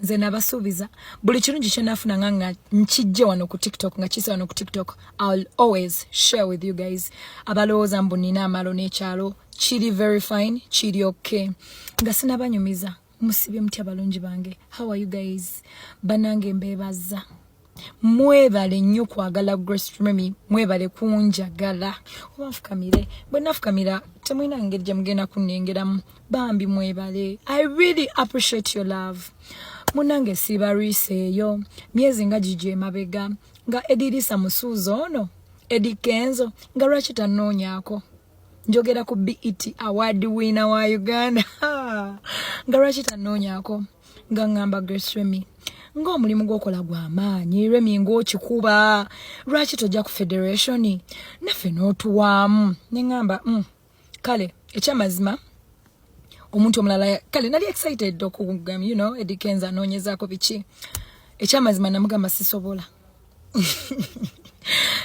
nze nabasuubiza buli kirungi kye nafuna nga nkijje wano ku TikTok nga kisa wano ku TikTok, I'll always share with you guys. Abalowooza mbu nina amalo n'ekyalo kiri very fine, kiri okay. Nga sinabanyumiza musibye mutya balungi bange. How are you guys? Banange mbebaza. Mwebale nnyo kwagala Grace Remy, mwebale kunjagala. Obafukamire, bwe nafukamira temwina ngeri gye mugenda kunnengeramu. Bambi mwebale. I really appreciate your love. Munange sibariiseeyo myezi nga gigi emabega nga Edirisa Musuuzo ono Eddie Kenzo nga lwaki tannoonyaako. Njogera ku BET award winner wa Uganda nga lwaki tannoonyaako nga ngamba Grace Remy ng'omulimu gw'okola gw'amaanyi Remy ng'okikuba lwaki tojja ku federation naffe n'otuwaamu ne ngamba kale ekyamazima omuntu omulala kale nali excited okugamba Eddie Kenzo anoonyezaako biki ekyamazima namugamba sisobola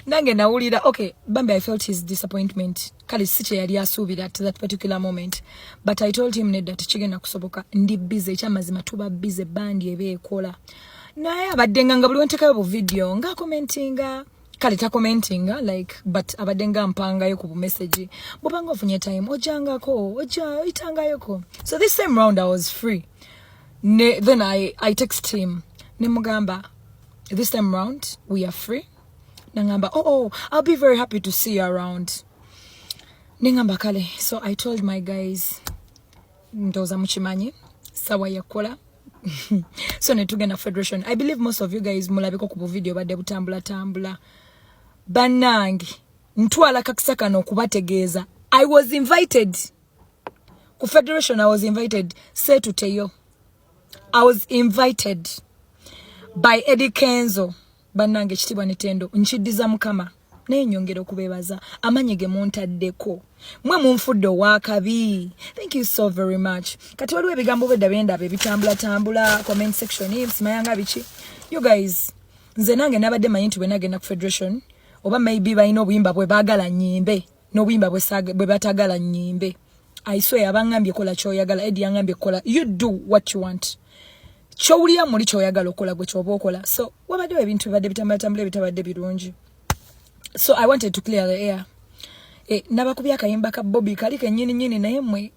nange nawulira okay bambi I felt his disappointment kale si kye yali asuubira at that particular moment, but I told him that kigenda kusoboka ndi busy ekyamazima tuba busy bandi ebeekola naye abadde nga buli wentekayo bu video nga commentinga kale ta commentinga like but abadde nga mpangayo ku message bobanga ofunye time ojangako itangayoko. So this time round I was free. Then I text him ne mugamba this time round we are free. Nangamba oh I'll be very happy to see you around. Ningamba kale. So I told my guys ndoza muchimanyi sawa yakola. So netugenda federation. I believe most of you guys mulabiko ku video badde butambula banangi ntwala kakisaka n'okubategeeza I was invited ku federation. I was invited say to Teyo. I was invited by Eddie Kenzo. Banange kitibwa netendo nchiddiza mukama naye nyongera okubebaza amanyege muntaddeko mwe munfudde wakabi. Thank you so very much. Kati waliwo ebigambo bedda benda bitambula comment section simayanga biki. You guys nze nange nabadde manyi nti bwe nagenda ku federation oba maybe balina obuyimba bwe baagala nnyimbe n'obuyimba bwe batagala nnyimbe. I swear abangambye kola kyoyagala. Eddie yangambye kola you do what you want. Chowulia muli kyoyagala okola gwe kyoba okola. So wabadde ebintu bibadde bitambula bitabadde birungi. So I wanted to clear the air. Nabakubya akayimba ka Bobby kali kennyini naye mwe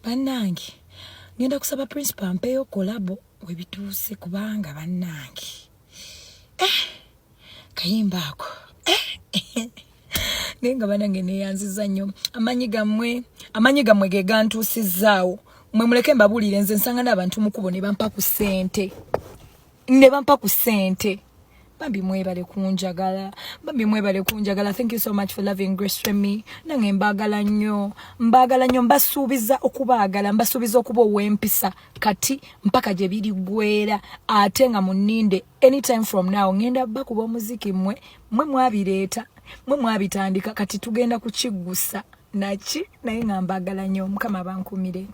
bannange ngenda kusaba principal mpeyo kolabo we bituuse kubanga bannange kayimba ako nenga banange neyanziza nnyo amanyi gammwe ge gantuusizaawo mwe muleke mbabulire nze nsanga n'abantu mukubo ne bampa ku ssente bambi mwebale kunjagala Thank you so much for loving Grace Remy. Nange mbagala nnyo mbasuubiza okuba ow'empisa kati mpaka gye biri gwera ate nga muninde anytime from now ngenda bakuba omuziki mwe mwabireeta mwe mwabitandika kati tugenda kukiggusa naye nga mbagala nnyo Mukama bankumire.